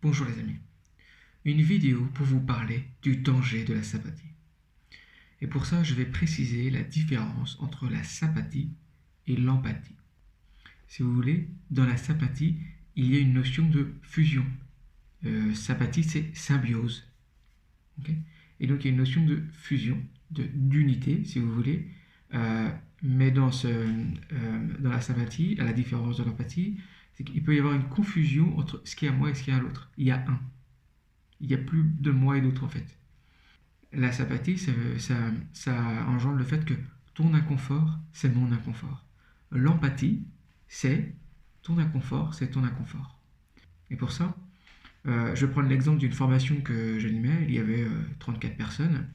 Bonjour les amis, une vidéo pour vous parler du danger de la sympathie. Et pour ça, je vais préciser la différence entre la sympathie et l'empathie. Si vous voulez, dans la sympathie, il y a une notion de fusion. Sympathie, c'est symbiose. Okay, et donc il y a une notion de fusion, d'unité, si vous voulez. Mais dans la sympathie, à la différence de l'empathie, c'est qu'il peut y avoir une confusion entre ce qui est à moi et ce qui est à l'autre. Il y a un. Il n'y a plus de moi et d'autre en fait. La sympathie, ça engendre le fait que ton inconfort, c'est mon inconfort. L'empathie, c'est ton inconfort, c'est ton inconfort. Et pour ça, je vais prendre l'exemple d'une formation que j'animais. Il y avait 34 personnes.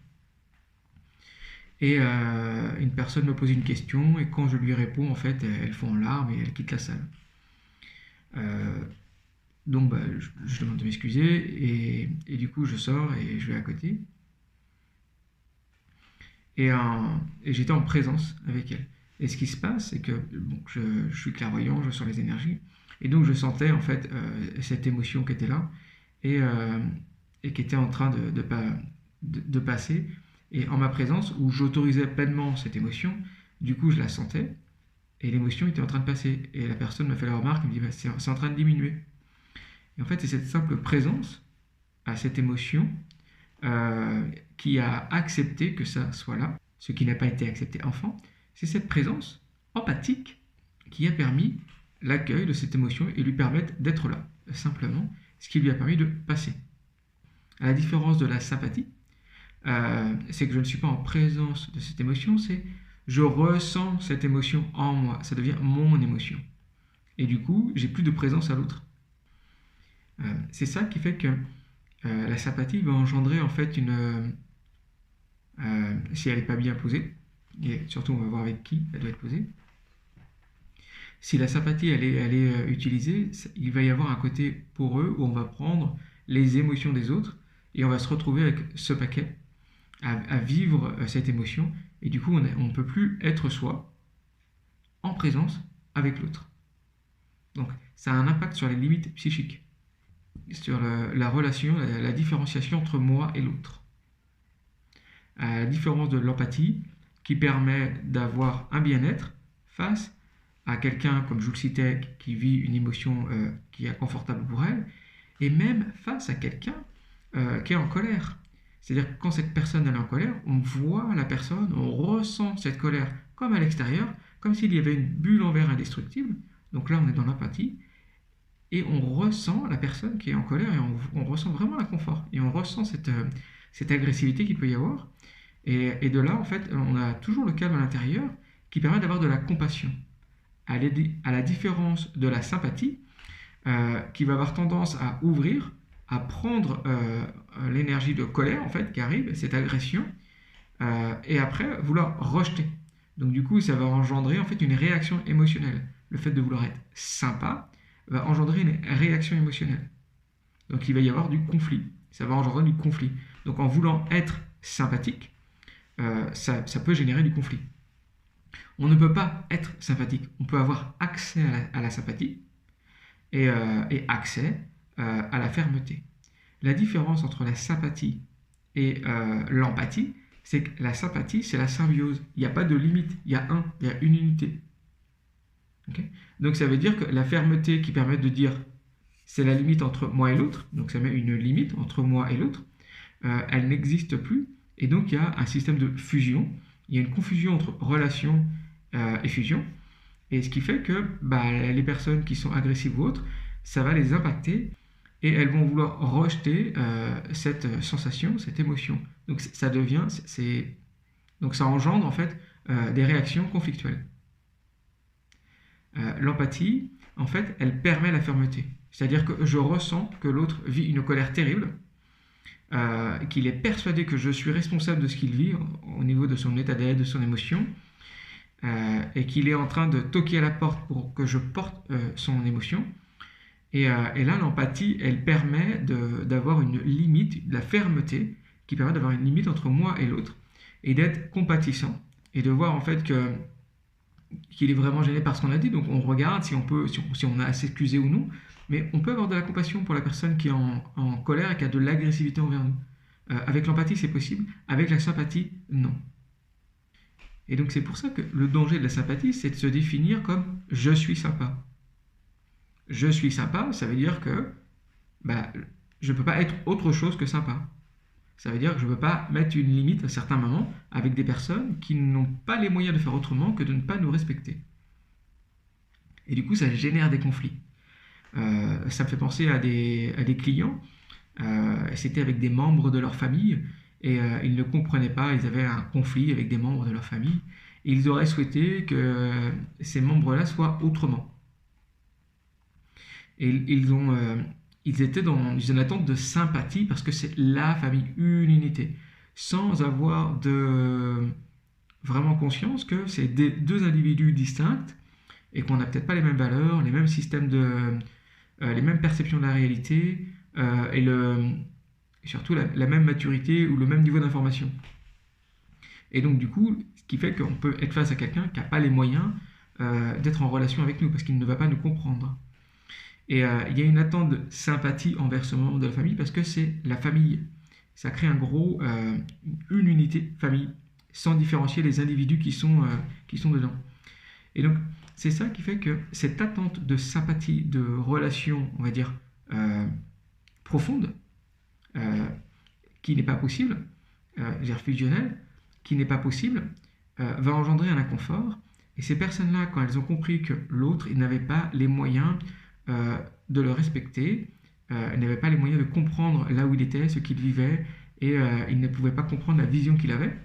Et une personne me pose une question, et quand je lui réponds, en fait, elle fond en larmes et elle quitte la salle. Donc je demande de m'excuser, et du coup je sors et je vais à côté. Et j'étais en présence avec elle. Et ce qui se passe, c'est que bon, je suis clairvoyant, je sens les énergies, et donc je sentais en fait cette émotion qui était là, et qui était en train de passer, et en ma présence, où j'autorisais pleinement cette émotion, du coup je la sentais, et l'émotion était en train de passer. Et la personne me fait la remarque, elle me dit bah, c'est en train de diminuer. Et en fait, c'est cette simple présence à cette émotion qui a accepté que ça soit là, ce qui n'a pas été accepté enfant. C'est cette présence empathique qui a permis l'accueil de cette émotion et lui permettre d'être là, simplement, ce qui lui a permis de passer. À la différence de la sympathie, c'est que je ne suis pas en présence de cette émotion, c'est je ressens cette émotion en moi, ça devient mon émotion. Et du coup, j'ai plus de présence à l'autre. C'est ça qui fait que la sympathie va engendrer en fait si elle n'est pas bien posée, et surtout on va voir avec qui elle doit être posée, si la sympathie elle est utilisée, il va y avoir un côté poreux où on va prendre les émotions des autres et on va se retrouver avec ce paquet à vivre cette émotion, et du coup on ne peut plus être soi en présence avec l'autre. Donc ça a un impact sur les limites psychiques, sur la relation, la différenciation entre moi et l'autre. À la différence de l'empathie, qui permet d'avoir un bien-être face à quelqu'un, comme je vous le citais, qui vit une émotion qui est inconfortable pour elle, et même face à quelqu'un qui est en colère. C'est-à-dire que quand cette personne elle est en colère, on voit la personne, on ressent cette colère comme à l'extérieur, comme s'il y avait une bulle en verre indestructible. Donc là, on est dans l'empathie. Et on ressent la personne qui est en colère, et on ressent vraiment l'inconfort. Et on ressent cette agressivité qu'il peut y avoir. Et de là, en fait, on a toujours le calme à l'intérieur qui permet d'avoir de la compassion. À la différence de la sympathie, qui va avoir tendance à ouvrir, à prendre l'énergie de colère, en fait, qui arrive, cette agression, et après, vouloir rejeter. Donc du coup, ça va engendrer, en fait, une réaction émotionnelle. Le fait de vouloir être sympa va engendrer une réaction émotionnelle. Donc il va y avoir du conflit. Ça va engendrer du conflit. Donc en voulant être sympathique, ça peut générer du conflit. On ne peut pas être sympathique. On peut avoir accès à la sympathie et accès à la fermeté. La différence entre la sympathie et l'empathie, c'est que la sympathie, c'est la symbiose. Il n'y a pas de limite. Il y a une unité. Okay. Donc ça veut dire que la fermeté qui permet de dire c'est la limite entre moi et l'autre, donc ça met une limite entre moi et l'autre, elle n'existe plus, et donc il y a un système de fusion, il y a une confusion entre relation et fusion, et ce qui fait que les personnes qui sont agressives ou autres, ça va les impacter, et elles vont vouloir rejeter cette sensation, cette émotion. Donc donc ça engendre en fait des réactions conflictuelles. L'empathie, en fait, elle permet la fermeté. C'est-à-dire que je ressens que l'autre vit une colère terrible, qu'il est persuadé que je suis responsable de ce qu'il vit au niveau de son état d'être, de son émotion, et qu'il est en train de toquer à la porte pour que je porte son émotion. Et là, l'empathie, elle permet d'avoir une limite, de la fermeté, qui permet d'avoir une limite entre moi et l'autre, et d'être compatissant, et de voir en fait qu'il est vraiment gêné par ce qu'on a dit. Donc on regarde si on a à s'excuser ou non, Mais on peut avoir de la compassion pour la personne qui est en colère et qui a de l'agressivité envers nous. Avec l'empathie, c'est possible. Avec la sympathie, non. Et donc c'est pour ça que le danger de la sympathie, c'est de se définir comme je suis sympa. Je suis sympa, ça veut dire que bah, je ne peux pas être autre chose que sympa. Ça veut dire que je ne peux pas mettre une limite à certains moments avec des personnes qui n'ont pas les moyens de faire autrement que de ne pas nous respecter. Et du coup, ça génère des conflits. Ça me fait penser à des clients. C'était avec des membres de leur famille et ils ne comprenaient pas, ils avaient un conflit avec des membres de leur famille. Et ils auraient souhaité que ces membres-là soient autrement. Et ils étaient dans une attente de sympathie parce que c'est la famille, une unité, sans avoir vraiment conscience que c'est deux individus distincts et qu'on n'a peut-être pas les mêmes valeurs, les mêmes systèmes les mêmes perceptions de la réalité et surtout la même maturité ou le même niveau d'information. Et donc du coup, ce qui fait qu'on peut être face à quelqu'un qui n'a pas les moyens d'être en relation avec nous parce qu'il ne va pas nous comprendre. Et il y a une attente de sympathie envers ce membre de la famille parce que c'est la famille. Ça crée une unité famille, sans différencier les individus qui sont dedans. Et donc, c'est ça qui fait que cette attente de sympathie, de relation, on va dire, profonde, qui n'est pas possible, fusionnelle, qui n'est pas possible, va engendrer un inconfort. Et ces personnes-là, quand elles ont compris que l'autre, ils n'avaient pas les moyens de le respecter, il n'avait pas les moyens de comprendre là où il était, ce qu'il vivait, et il ne pouvait pas comprendre la vision qu'il avait.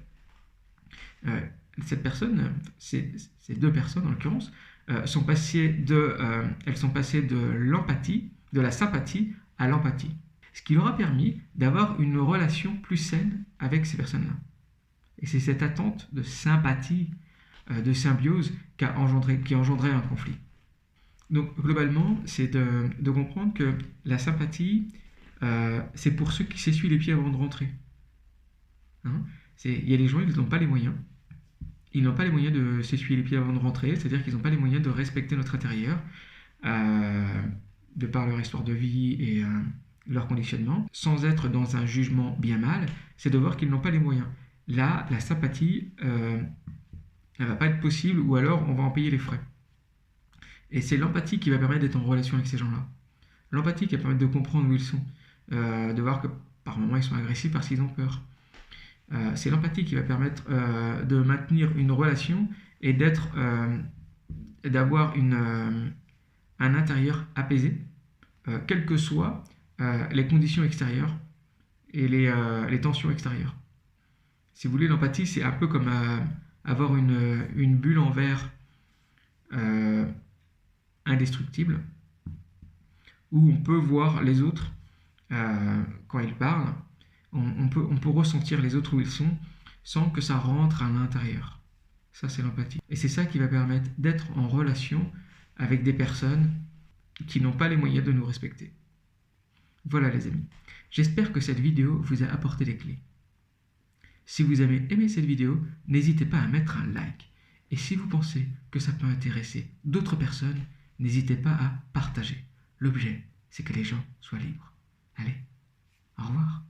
Cette personne, ces deux personnes en l'occurrence, elles sont passées de l'empathie, de la sympathie à l'empathie. Ce qui leur a permis d'avoir une relation plus saine avec ces personnes-là. Et c'est cette attente de sympathie, de symbiose qui a engendré un conflit. Donc globalement, c'est de comprendre que la sympathie, c'est pour ceux qui s'essuient les pieds avant de rentrer. Hein, il y a des gens, ils n'ont pas les moyens. Ils n'ont pas les moyens de s'essuyer les pieds avant de rentrer, c'est-à-dire qu'ils n'ont pas les moyens de respecter notre intérieur, de par leur histoire de vie et leur conditionnement, sans être dans un jugement bien mal, c'est de voir qu'ils n'ont pas les moyens. Là, la sympathie, elle ne va pas être possible, ou alors on va en payer les frais. Et c'est l'empathie qui va permettre d'être en relation avec ces gens-là. L'empathie qui va permettre de comprendre où ils sont, de voir que par moments ils sont agressifs parce qu'ils ont peur. C'est l'empathie qui va permettre de maintenir une relation et d'avoir un intérieur apaisé, quelles que soient les conditions extérieures et les tensions extérieures. Si vous voulez, l'empathie, c'est un peu comme avoir une bulle en verre indestructible, où on peut voir les autres quand ils parlent, on peut ressentir les autres où ils sont sans que ça rentre à l'intérieur. Ça, c'est l'empathie. Et c'est ça qui va permettre d'être en relation avec des personnes qui n'ont pas les moyens de nous respecter. Voilà les amis. J'espère que cette vidéo vous a apporté des clés. Si vous avez aimé cette vidéo, n'hésitez pas à mettre un like. Et si vous pensez que ça peut intéresser d'autres personnes, n'hésitez pas à partager. L'objet, c'est que les gens soient libres. Allez, au revoir.